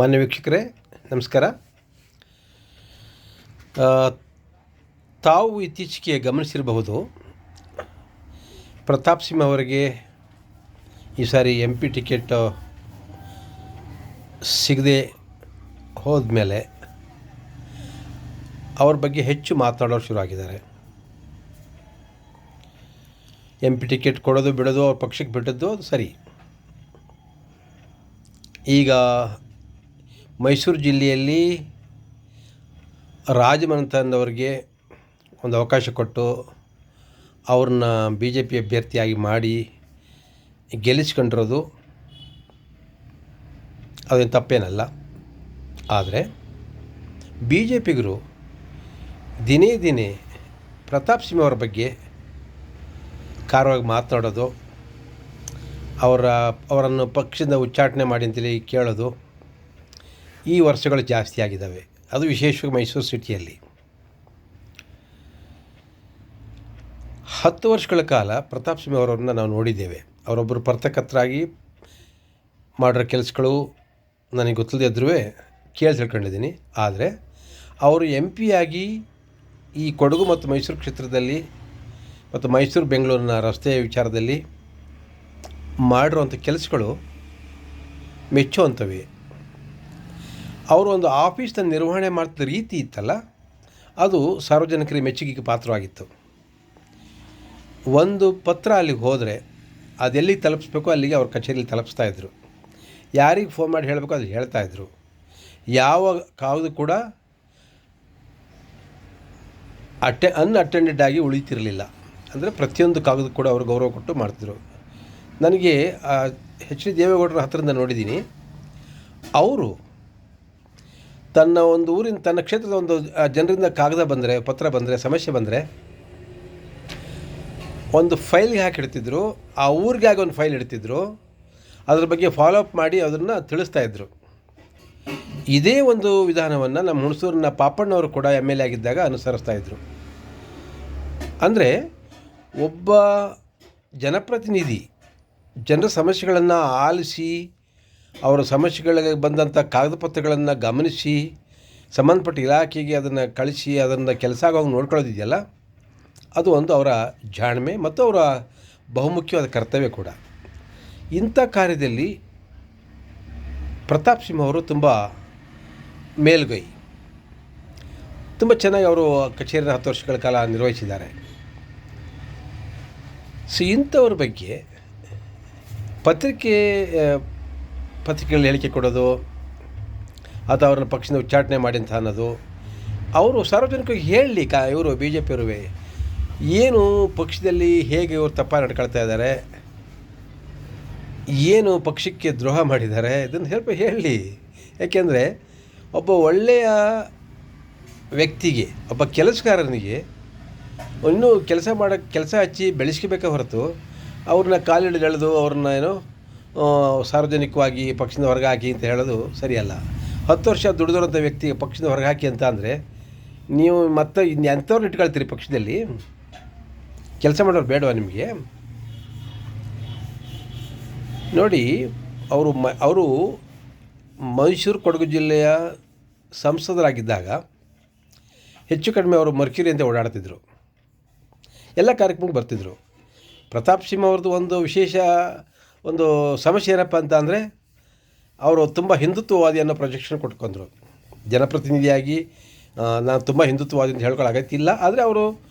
ಮಾನ್ಯ ವೀಕ್ಷಕರೇ ನಮಸ್ಕಾರ. ಆ, ತಾವು ಇತ್ತೀಚೆಗೆ ಗಮನಿಸಿರಬಹುದು, ಪ್ರತಾಪ್ ಸಿಂಹ ಅವರಿಗೆ ಈ ಸಾರಿ MP ಟಿಕೆಟ್ ಸಿಗದೆ ಹೋದ್ಮೇಲೆ ಅವ್ರ ಬಗ್ಗೆ ಹೆಚ್ಚು ಮಾತನಾಡೋರು ಶುರು ಆಗಿದ್ದಾರೆ. MP ಟಿಕೆಟ್ ಕೊಡೋದು ಬಿಡೋದು ಅವ್ರ ಪಕ್ಷಕ್ಕೆ ಬಿಟ್ಟದ್ದು ಅದು ಸರಿ. ಈಗ ಮೈಸೂರು ಜಿಲ್ಲೆಯಲ್ಲಿ ರಾಜಮನೆತನದವರಿಗೆ ಅವರಿಗೆ ಒಂದು ಅವಕಾಶ ಕೊಟ್ಟು ಅವ್ರನ್ನ BJP ಅಭ್ಯರ್ಥಿಯಾಗಿ ಮಾಡಿ ಗೆಲ್ಲಿಸ್ಕೊಂಡಿರೋದು ಅದೇನು ತಪ್ಪೇನಲ್ಲ. ಆದರೆ BJPಗರು ದಿನೇ ದಿನೇ ಪ್ರತಾಪ್ ಸಿಂಹ ಅವರ ಬಗ್ಗೆ ಖಾರವಾಗಿ ಮಾತನಾಡೋದು, ಅವರನ್ನು ಪಕ್ಷದಿಂದ ಉಚ್ಚಾಟನೆ ಮಾಡಿ ಅಂತೇಳಿ ಕೇಳೋದು ಈ ವರ್ಷಗಳು ಜಾಸ್ತಿ ಆಗಿದ್ದಾವೆ. ಅದು ವಿಶೇಷವಾಗಿ ಮೈಸೂರು ಸಿಟಿಯಲ್ಲಿ 10 ವರ್ಷಗಳ ಕಾಲ ಪ್ರತಾಪ್ ಸಿಂಹ ಅವರನ್ನು ನಾವು ನೋಡಿದ್ದೇವೆ. ಅವರೊಬ್ಬರು ಪತ್ರಕರ್ತರಾಗಿ ಮಾಡಿರೋ ಕೆಲಸಗಳು ನನಗೆ ಗೊತ್ತಿಲ್ಲದೆ ಇದ್ರೂ ಕೇಳಿ ತಿಳ್ಕೊಂಡಿದ್ದೀನಿ. ಆದರೆ ಅವರು MP ಆಗಿ ಈ ಕೊಡಗು ಮತ್ತು ಮೈಸೂರು ಕ್ಷೇತ್ರದಲ್ಲಿ ಮತ್ತು ಮೈಸೂರು ಬೆಂಗಳೂರಿನ ರಸ್ತೆಯ ವಿಚಾರದಲ್ಲಿ ಮಾಡಿರುವಂಥ ಕೆಲಸಗಳು ಮೆಚ್ಚುವಂಥವೆ. ಅವರು ಒಂದು ಆಫೀಸ್ನ ನಿರ್ವಹಣೆ ಮಾಡ್ತಿದ್ದ ರೀತಿ ಇತ್ತಲ್ಲ, ಅದು ಸಾರ್ವಜನಿಕರಿಗೆ ಮೆಚ್ಚುಗೆಗೆ ಪಾತ್ರವಾಗಿತ್ತು. ಒಂದು ಪತ್ರ ಅಲ್ಲಿಗೆ ಹೋದರೆ ಅದೆಲ್ಲಿಗೆ ತಲುಪಿಸ್ಬೇಕು ಅಲ್ಲಿಗೆ ಅವ್ರ ಕಚೇರಿಯಲ್ಲಿ ತಲುಪಿಸ್ತಾಯಿದ್ರು. ಯಾರಿಗೆ ಫೋನ್ ಮಾಡಿ ಹೇಳಬೇಕು ಅದು ಹೇಳ್ತಾಯಿದ್ರು. ಯಾವ ಕಾಗದ ಕೂಡ ಅನ್ಅಟೆಂಡೆಡ್ ಆಗಿ ಉಳಿತಿರಲಿಲ್ಲ. ಅಂದರೆ ಪ್ರತಿಯೊಂದು ಕಾಗದ ಕೂಡ ಅವರು ಗೌರವ ಕೊಟ್ಟು ಮಾಡ್ತಿದ್ರು. ನನಗೆ HD ದೇವೇಗೌಡರ ಹತ್ತಿರದಿಂದ ನೋಡಿದ್ದೀನಿ. ಅವರು ತನ್ನ ಒಂದು ಊರಿನ ತನ್ನ ಕ್ಷೇತ್ರದ ಒಂದು ಜನರಿಂದ ಕಾಗದ ಬಂದರೆ, ಪತ್ರ ಬಂದರೆ, ಸಮಸ್ಯೆ ಬಂದರೆ ಒಂದು ಫೈಲ್ಗೆ ಹಾಕಿಡ್ತಿದ್ರು. ಆ ಊರಿಗಾಗಿ ಒಂದು ಫೈಲ್ ಇಡ್ತಿದ್ರು. ಅದ್ರ ಬಗ್ಗೆ ಫಾಲೋ ಅಪ್ ಮಾಡಿ ಅದನ್ನು ತಿಳಿಸ್ತಾಯಿದ್ರು. ಇದೇ ಒಂದು ವಿಧಾನವನ್ನು ನಮ್ಮ ಹುಣಸೂರಿನ ಪಾಪಣ್ಣವರು ಕೂಡ MLA ಆಗಿದ್ದಾಗ ಅನುಸರಿಸ್ತಾಯಿದ್ರು. ಅಂದರೆ ಒಬ್ಬ ಜನಪ್ರತಿನಿಧಿ ಜನರ ಸಮಸ್ಯೆಗಳನ್ನು ಆಲಿಸಿ, ಅವರ ಸಮಸ್ಯೆಗಳಿಗೆ ಬಂದಂಥ ಕಾಗದ ಪತ್ರಗಳನ್ನು ಗಮನಿಸಿ, ಸಂಬಂಧಪಟ್ಟ ಇಲಾಖೆಗೆ ಅದನ್ನು ಕಳಿಸಿ ಅದನ್ನು ಕೆಲಸ ಆಗೋಂಗೆ ನೋಡ್ಕೊಳ್ಳೋದಿದೆಯಲ್ಲ, ಅದು ಒಂದು ಅವರ ಜಾಣ್ಮೆ ಮತ್ತು ಅವರ ಬಹುಮುಖ್ಯವಾದ ಕರ್ತವ್ಯ ಕೂಡ. ಇಂಥ ಕಾರ್ಯದಲ್ಲಿ ಪ್ರತಾಪ್ ಸಿಂಹ ಅವರು ತುಂಬ ಮೇಲುಗೈ, ತುಂಬ ಚೆನ್ನಾಗಿ ಅವರು ಕಚೇರಿನ 10 ವರ್ಷಗಳ ಕಾಲ ನಿರ್ವಹಿಸಿದ್ದಾರೆ. ಸೊ ಇಂಥವ್ರ ಬಗ್ಗೆ ಪತ್ರಿಕೆಗಳಲ್ಲಿ ಹೇಳಿಕೆ ಕೊಡೋದು ಅಥವಾ ಅವ್ರನ್ನ ಪಕ್ಷದಿಂದ ಉಚ್ಚಾಟನೆ ಮಾಡಿ ಅಂತ ಅನ್ನೋದು, ಅವರು ಸಾರ್ವಜನಿಕರಿಗೆ ಹೇಳಲಿ ಇವರು BJPಯವರು ಏನು ಪಕ್ಷದಲ್ಲಿ ಹೇಗೆ ಇವರು ತಪ್ಪಾಗಿ ನಡ್ಕೊಳ್ತಾ ಇದ್ದಾರೆ, ಏನು ಪಕ್ಷಕ್ಕೆ ದ್ರೋಹ ಮಾಡಿದ್ದಾರೆ, ಇದನ್ನು ಹೇಳಲಿ. ಯಾಕೆಂದರೆ ಒಬ್ಬ ಒಳ್ಳೆಯ ವ್ಯಕ್ತಿಗೆ, ಒಬ್ಬ ಕೆಲಸಗಾರನಿಗೆ ಇನ್ನೂ ಕೆಲಸ ಹಚ್ಚಿ ಬೆಳೆಸ್ಕೋಬೇಕೇ ಹೊರತು ಅವ್ರನ್ನ ಕಾಲಿಡಿದೆಳೆದು ಅವ್ರನ್ನ ಸಾರ್ವಜನಿಕವಾಗಿ ಪಕ್ಷದಿಂದ ಹೊರಗೆ ಹಾಕಿ ಅಂತ ಹೇಳೋದು ಸರಿಯಲ್ಲ. 10 ವರ್ಷ ದುಡಿದೋರಂಥ ವ್ಯಕ್ತಿಗೆ ಪಕ್ಷದಿಂದ ಹೊರಗೆ ಹಾಕಿ ಅಂತ ಅಂದರೆ ನೀವು ಮತ್ತೆ ಎಂಥವ್ರನ್ನ ಇಟ್ಕೊಳ್ತೀರಿ ಪಕ್ಷದಲ್ಲಿ? ಕೆಲಸ ಮಾಡೋರು ಬೇಡವಾ ನಿಮಗೆ? ನೋಡಿ, ಅವರು ಮೈಸೂರು ಕೊಡಗು ಜಿಲ್ಲೆಯ ಸಂಸದರಾಗಿದ್ದಾಗ ಹೆಚ್ಚು ಕಡಿಮೆ ಅವರು ಮರ್ಕ್ಯುರಿ ಅಂತ ಓಡಾಡ್ತಿದ್ರು, ಎಲ್ಲ ಕಾರ್ಯಕ್ರಮಕ್ಕೆ ಬರ್ತಿದ್ರು. ಪ್ರತಾಪ್ ಸಿಂಹ ಅವ್ರದ್ದು ಒಂದು ವಿಶೇಷ ಒಂದು ಸಮಸ್ಯೆ ಏನಪ್ಪ ಅಂತ ಅಂದರೆ, ಅವರು ತುಂಬ ಹಿಂದುತ್ವವಾದಿ ಅನ್ನೋ ಪ್ರೊಜೆಕ್ಷನ್ ಕೊಟ್ಕೊಂಡ್ರು. ಜನಪ್ರತಿನಿಧಿಯಾಗಿ ನಾನು ತುಂಬ ಹಿಂದುತ್ವವಾದಿ ಅಂತ ಹೇಳ್ಕೊಳ್ಳೋ ಅಗತ್ಯ ಇಲ್ಲ, ಆದರೆ ಅವರು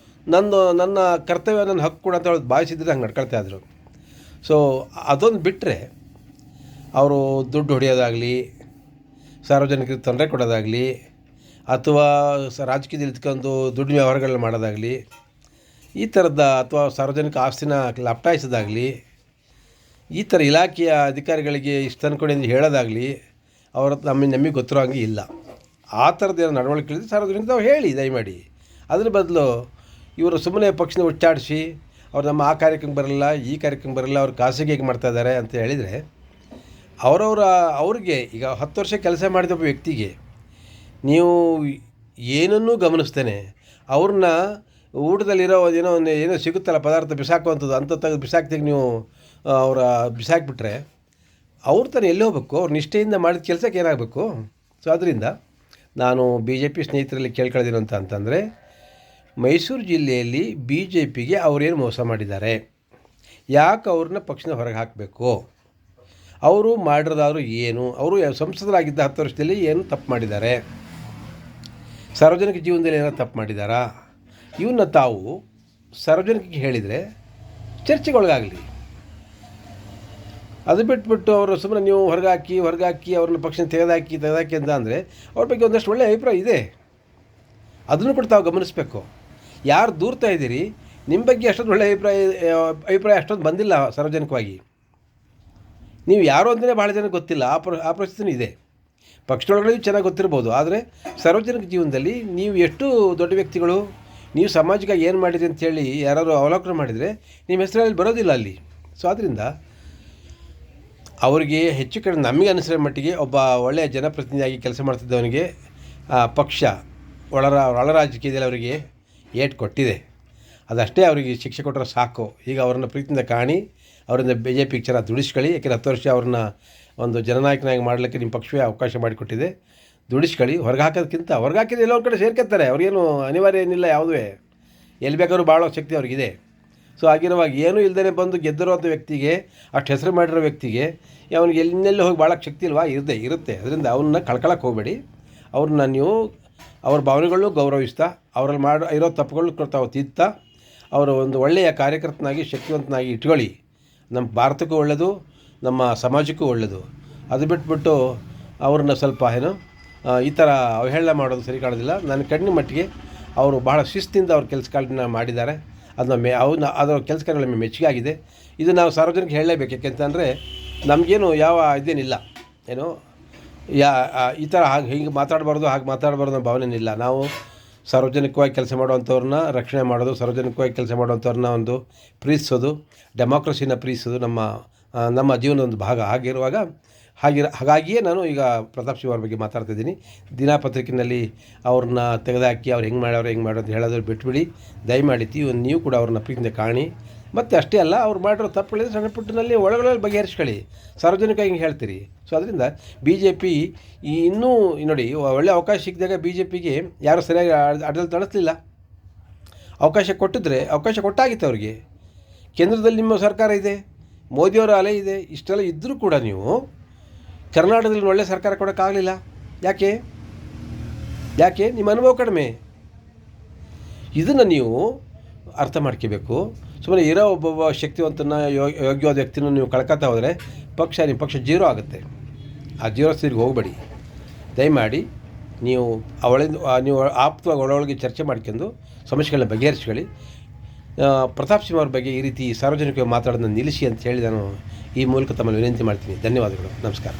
ನನ್ನ ಕರ್ತವ್ಯ, ನನ್ನ ಹಕ್ಕು ಕೂಡ ಅಂತ ಹೇಳಿ ಭಾವಿಸಿದ್ರೆ ಹಂಗೆ ನಡ್ಕೊಳ್ತಾ ಇದ್ರು. ಸೊ ಅದೊಂದು ಬಿಟ್ಟರೆ ಅವರು ದುಡ್ಡು ಹೊಡೆಯೋದಾಗಲಿ, ಸಾರ್ವಜನಿಕರಿಗೆ ತೊಂದರೆ ಕೊಡೋದಾಗಲಿ, ಅಥವಾ ರಾಜಕೀಯದಲ್ಲಿ ಇಟ್ಕೊಂಡು ದುಡ್ಡು ವ್ಯವಹಾರಗಳನ್ನ ಮಾಡೋದಾಗಲಿ, ಈ ಥರದ, ಅಥವಾ ಸಾರ್ವಜನಿಕ ಆಸ್ತಿನ ಲಪಟಾಯಿಸೋದಾಗಲಿ, ಈ ಥರ ಇಲಾಖೆಯ ಅಧಿಕಾರಿಗಳಿಗೆ ಇಷ್ಟು ತಂದ್ಕೊಡಿ ಅಂತ ಹೇಳೋದಾಗಲಿ ನಮಗೆ ಗೊತ್ತಿರೋ ಹಂಗೆ ಇಲ್ಲ. ಆ ಥರದ್ದು ಏನೋ ನಡವಳಿಕೆ ಇಳಿದ್ರೆ ಸಾರ್ವಜನಿಕ ನಾವು ಹೇಳಿ ದಯಮಾಡಿ. ಅದ್ರ ಬದಲು ಇವರು ಸುಮ್ಮನೆ ಪಕ್ಷನ ಉಚ್ಚಾಡಿಸಿ ಅವ್ರು ನಮ್ಮ ಆ ಕಾರ್ಯಕ್ರಮಕ್ಕೆ ಬರಲ್ಲ, ಈ ಕಾರ್ಯಕ್ರಮಕ್ಕೆ ಬರಲ್ಲ, ಅವ್ರು ಖಾಸಗಿಯಾಗಿ ಮಾಡ್ತಾಯಿದ್ದಾರೆ ಅಂತ ಹೇಳಿದರೆ ಅವ್ರಿಗೆ ಈಗ 10 ವರ್ಷ ಕೆಲಸ ಮಾಡಿದ ಒಬ್ಬ ವ್ಯಕ್ತಿಗೆ ನೀವು ಏನನ್ನೂ ಗಮನಿಸ್ತೇನೆ ಅವ್ರನ್ನ ಊಟದಲ್ಲಿರೋ ಏನೋ ಸಿಗುತ್ತಲ್ಲ ಪದಾರ್ಥ ಬಿಸಾಕುವಂಥದ್ದು, ಅಂಥ ತೆಗೆದು ಬಿಸಾಕ್ತಿಗೆ ನೀವು ಅವರ ಬಿಸಾಕಿಬಿಟ್ರೆ ಅವ್ರು ತಾನು ಎಲ್ಲಿ ಹೋಗ್ಬೇಕು, ಅವ್ರು ನಿಷ್ಠೆಯಿಂದ ಮಾಡಿದ ಕೆಲಸಕ್ಕೆ ಏನಾಗಬೇಕು. ಸೊ ಅದರಿಂದ ನಾನು ಬಿ ಜೆ ಪಿ ಸ್ನೇಹಿತರಲ್ಲಿ ಕೇಳ್ಕೊಳ್ಳೋದೇನು ಅಂತಂದರೆ, ಮೈಸೂರು ಜಿಲ್ಲೆಯಲ್ಲಿ ಬಿ ಜೆ ಪಿಗೆ ಅವರೇನು ಮೋಸ ಮಾಡಿದ್ದಾರೆ, ಯಾಕೆ ಅವ್ರನ್ನ ಪಕ್ಷದ ಹೊರಗೆ ಹಾಕಬೇಕು, ಅವರು ಮಾಡಿರೋದಾದ್ರು ಏನು, ಅವರು ಸಂಸದರಾಗಿದ್ದ 10 ವರ್ಷದಲ್ಲಿ ಏನು ತಪ್ಪು ಮಾಡಿದ್ದಾರೆ, ಸಾರ್ವಜನಿಕ ಜೀವನದಲ್ಲಿ ಏನಾದ್ರು ತಪ್ಪು ಮಾಡಿದ್ದಾರಾ, ಇವನ್ನ ತಾವು ಸಾರ್ವಜನಿಕರಿಗೆ ಹೇಳಿದರೆ ಚರ್ಚೆಗೊಳಗಾಗಲಿ. ಅದು ಬಿಟ್ಬಿಟ್ಟು ಅವರು ಸುಮ್ಮನೆ ನೀವು ಹೊರಗೆ ಹಾಕಿ ಅವ್ರನ್ನ ಪಕ್ಷ ತೆಗೆದಾಕಿ ಅಂತ ಅಂದರೆ ಅವ್ರ ಬಗ್ಗೆ ಒಂದಷ್ಟು ಒಳ್ಳೆಯ ಅಭಿಪ್ರಾಯ ಇದೆ, ಅದನ್ನು ಕೂಡ ತಾವು ಗಮನಿಸಬೇಕು. ಯಾರು ದೂರ್ತಾ ಇದ್ದೀರಿ, ನಿಮ್ಮ ಬಗ್ಗೆ ಅಷ್ಟೊಂದು ಒಳ್ಳೆಯ ಅಭಿಪ್ರಾಯ ಅಷ್ಟೊಂದು ಬಂದಿಲ್ಲ ಸಾರ್ವಜನಿಕವಾಗಿ. ನೀವು ಯಾರು ಅಂತಲೇ ಭಾಳ ಜನಕ್ಕೆ ಗೊತ್ತಿಲ್ಲ, ಆ ಪರಿಸ್ಥಿತಿನೂ ಇದೆ. ಪಕ್ಷದೊಳಗಡೆ ಚೆನ್ನಾಗಿ ಗೊತ್ತಿರ್ಬೋದು, ಆದರೆ ಸಾರ್ವಜನಿಕ ಜೀವನದಲ್ಲಿ ನೀವು ಎಷ್ಟು ದೊಡ್ಡ ವ್ಯಕ್ತಿಗಳು, ನೀವು ಸಮಾಜಕ್ಕೆ ಏನು ಮಾಡಿದ್ರಿ ಅಂತೇಳಿ ಯಾರಾದರೂ ಅವಲೋಕನ ಮಾಡಿದರೆ ನಿಮ್ಮ ಹೆಸರಲ್ಲಿ ಬರೋದಿಲ್ಲ ಅಲ್ಲಿ. ಸೊ ಆದ್ದರಿಂದ ಅವರಿಗೆ ಹೆಚ್ಚು ಕಡೆ ನಮಗೆ ಅನಿಸಿರೋ ಮಟ್ಟಿಗೆ ಒಬ್ಬ ಒಳ್ಳೆಯ ಜನಪ್ರತಿನಿಧಿಯಾಗಿ ಕೆಲಸ ಮಾಡ್ತಿದ್ದವನಿಗೆ ಪಕ್ಷ ಒಳ ರಾಜಕೀಯದಲ್ಲಿ ಅವರಿಗೆ ಏಟು ಕೊಟ್ಟಿದೆ. ಅದಷ್ಟೇ ಅವರಿಗೆ ಶಿಕ್ಷೆ ಕೊಟ್ಟರೆ ಸಾಕು. ಈಗ ಅವರನ್ನು ಪ್ರೀತಿಯಿಂದ ಕಾಣಿ, ಅವರಿಂದ ಬಿ ಜೆ ಪಿಗೆ ಚೆನ್ನಾಗಿ ದುಡಿಸ್ಕೊಳ್ಳಿ. ಯಾಕೆಂದರೆ 10 ವರ್ಷ ಅವ್ರನ್ನ ಒಂದು ಜನನಾಯಕನಾಗಿ ಮಾಡಲಿಕ್ಕೆ ನಿಮ್ಮ ಪಕ್ಷವೇ ಅವಕಾಶ ಮಾಡಿಕೊಟ್ಟಿದೆ. ದುಡಿಸ್ಕೊಳ್ಳಿ. ಹೊರಗೆ ಹಾಕೋದಕ್ಕಿಂತ ಹೊರಗೆ ಹಾಕಿದ್ರೆ ಎಲ್ಲೋ ಒಂದು ಕಡೆ ಸೇರ್ಕೊತಾರೆ, ಅವ್ರಿಗೇನು ಅನಿವಾರ್ಯ ಏನಿಲ್ಲ, ಯಾವುದೇ ಎಲ್ಲಿ ಬೇಕಾದ್ರೂ ಬಾಳೋ ಶಕ್ತಿ ಅವ್ರಿಗಿದೆ. ಸೊ ಆಗಿರುವಾಗ ಏನೂ ಇಲ್ಲದೇ ಬಂದು ಗೆದ್ದಿರುವಂಥ ವ್ಯಕ್ತಿಗೆ, ಅಷ್ಟು ಹೆಸರು ಮಾಡಿರೋ ವ್ಯಕ್ತಿಗೆ ಅವನಿಗೆ ಎಲ್ಲೆಲ್ಲಿ ಹೋಗಿ ಭಾಳಕ್ಕೆ ಶಕ್ತಿ ಇಲ್ವಾ, ಇರುತ್ತೆ. ಅದರಿಂದ ಅವನ್ನ ಕಳ್ಕೊಳ್ಳೋಕೆ ಹೋಗಬೇಡಿ. ಅವ್ರನ್ನ ನೀವು ಅವ್ರ ಭಾವನೆಗಳು ಗೌರವಿಸ್ತಾ, ಅವರಲ್ಲಿ ಇರೋ ತಪ್ಪುಗಳು ತಾವು ತಿದ್ತಾ, ಅವರು ಒಂದು ಒಳ್ಳೆಯ ಕಾರ್ಯಕರ್ತನಾಗಿ ಶಕ್ತಿವಂತನಾಗಿ ಇಟ್ಕೊಳ್ಳಿ. ನಮ್ಮ ಭಾರತಕ್ಕೂ ಒಳ್ಳೆಯದು, ನಮ್ಮ ಸಮಾಜಕ್ಕೂ ಒಳ್ಳೆಯದು. ಅದು ಬಿಟ್ಬಿಟ್ಟು ಅವ್ರನ್ನ ಸ್ವಲ್ಪ ಈ ಥರ ಅವಹೇಳನ ಮಾಡೋದು ಸರಿ ಕಾಣೋದಿಲ್ಲ. ನನ್ನ ಕಣ್ಣಿನ ಮಟ್ಟಿಗೆ ಅವರು ಬಹಳ ಶಿಸ್ತಿಂದ ಅವ್ರ ಕೆಲಸಗಳನ್ನ ಮಾಡಿದ್ದಾರೆ. ಅದನ್ನ ಅದರ ಕೆಲಸ ಕಾರ್ಯಗಳ ಮೆಚ್ಚುಗೆ ಆಗಿದೆ. ಇದು ನಾವು ಸಾರ್ವಜನಿಕರಿಗೆ ಹೇಳಲೇಬೇಕು. ಯಾಕೆಂತಂದರೆ ನಮಗೇನು ಯಾವ ಇದೇನಿಲ್ಲ, ಈ ಥರ ಹಿಂಗೆ ಮಾತಾಡಬಾರ್ದು ಹಾಗೆ ಮಾತಾಡಬಾರ್ದು ಅನ್ನೋ ಭಾವನೆಯಿಲ್ಲ. ನಾವು ಸಾರ್ವಜನಿಕವಾಗಿ ಕೆಲಸ ಮಾಡುವಂಥವ್ರನ್ನ ರಕ್ಷಣೆ ಮಾಡೋದು, ಸಾರ್ವಜನಿಕವಾಗಿ ಕೆಲಸ ಮಾಡುವಂಥವ್ರನ್ನ ಒಂದು ಪ್ರೀತಿಸೋದು, ಡೆಮಾಕ್ರಸಿನ ಪ್ರೀತಿಸೋದು ನಮ್ಮ ಜೀವನದ ಒಂದು ಭಾಗ. ಹಾಗಾಗಿಯೇ ನಾನು ಈಗ ಪ್ರತಾಪ್ ಸಿಂಹ ಅವ್ರ ಬಗ್ಗೆ ಮಾತಾಡ್ತಿದ್ದೀನಿ. ದಿನಪತ್ರಿಕೆಯಲ್ಲಿ ಅವ್ರನ್ನ ತೆಗೆದುಹಾಕಿ ಅವ್ರು ಹೆಂಗೆ ಮಾಡೋರು ಅಂತ ಹೇಳೋದು ಬಿಟ್ಬಿಡಿ. ದಯಮಾಡಿ ನೀವು ಕೂಡ ಅವ್ರನ್ನ ಪ್ರೀತಿಯಿಂದ ಕಾಣಿ. ಮತ್ತು ಅಷ್ಟೇ ಅಲ್ಲ, ಅವ್ರು ಮಾಡಿರೋ ತಪ್ಪುಗಳಿದ್ರೆ ಸಣ್ಣ ಪುಟ್ಟನಲ್ಲಿ ಒಳಗೊಳಗೆ ಬಗೆಹರಿಸ್ಕೊಳ್ಳಿ. ಸಾರ್ವಜನಿಕವಾಗಿ ಹಿಂಗೆ ಹೇಳ್ತೀರಿ. ಸೊ ಅದರಿಂದ ಬಿ ಜೆ ಪಿ ಇನ್ನೂ ನೋಡಿ, ಒಳ್ಳೆಯ ಅವಕಾಶ ಸಿಕ್ಕಿದಾಗ ಬಿ ಜೆ ಪಿಗೆ ಯಾರೂ ಸರಿಯಾಗಿ ಆಡಳಿತ ನಡೆಸಲಿಲ್ಲ. ಅವಕಾಶ ಕೊಟ್ಟಾಗಿತ್ತು ಅವ್ರಿಗೆ. ಕೇಂದ್ರದಲ್ಲಿ ನಿಮ್ಮ ಸರ್ಕಾರ ಇದೆ, ಮೋದಿಯವರ ಅಲೆ ಇದೆ. ಇಷ್ಟೆಲ್ಲ ಇದ್ದರೂ ಕೂಡ ನೀವು ಕರ್ನಾಟಕದಲ್ಲಿ ಒಳ್ಳೆಯ ಸರ್ಕಾರ ಕೊಡೋಕ್ಕಾಗಲಿಲ್ಲ. ಯಾಕೆ ನಿಮ್ಮ ಅನುಭವ ಕಡಿಮೆ. ಇದನ್ನು ನೀವು ಅರ್ಥ ಮಾಡ್ಕೋಬೇಕು. ಸುಮ್ಮನೆ ಇರೋ ಒಬ್ಬೊಬ್ಬ ಶಕ್ತಿವಂತನ ಯೋಗ್ಯವಾದ ವ್ಯಕ್ತಿನೂ ನೀವು ಕಳ್ಕೊತಾ ಹೋದರೆ ನಿಮ್ಮ ಪಕ್ಷ ಜೀರೋ ಆಗುತ್ತೆ. ಆ ಜೀರೋ ಸ್ಥಿತಿಗೆ ಹೋಗಬೇಡಿ. ದಯಮಾಡಿ ನೀವು ಆಪ್ತವಾಗಿ ಒಳಗೆ ಚರ್ಚೆ ಮಾಡ್ಕೊಂಡು ಸಮಸ್ಯೆಗಳನ್ನ ಬಗೆಹರಿಸ್ಕೊಳ್ಳಿ. ಪ್ರತಾಪ್ ಸಿಂಹ ಅವ್ರ ಬಗ್ಗೆ ಈ ರೀತಿ ಸಾರ್ವಜನಿಕವಾಗಿ ಮಾತಾಡೋದನ್ನ ನಿಲ್ಲಿಸಿ ಅಂತ ಹೇಳಿ ನಾನು ಈ ಮೂಲಕ ತಮ್ಮಲ್ಲಿ ವಿನಂತಿ ಮಾಡ್ತೀನಿ. ಧನ್ಯವಾದಗಳು. ನಮಸ್ಕಾರ.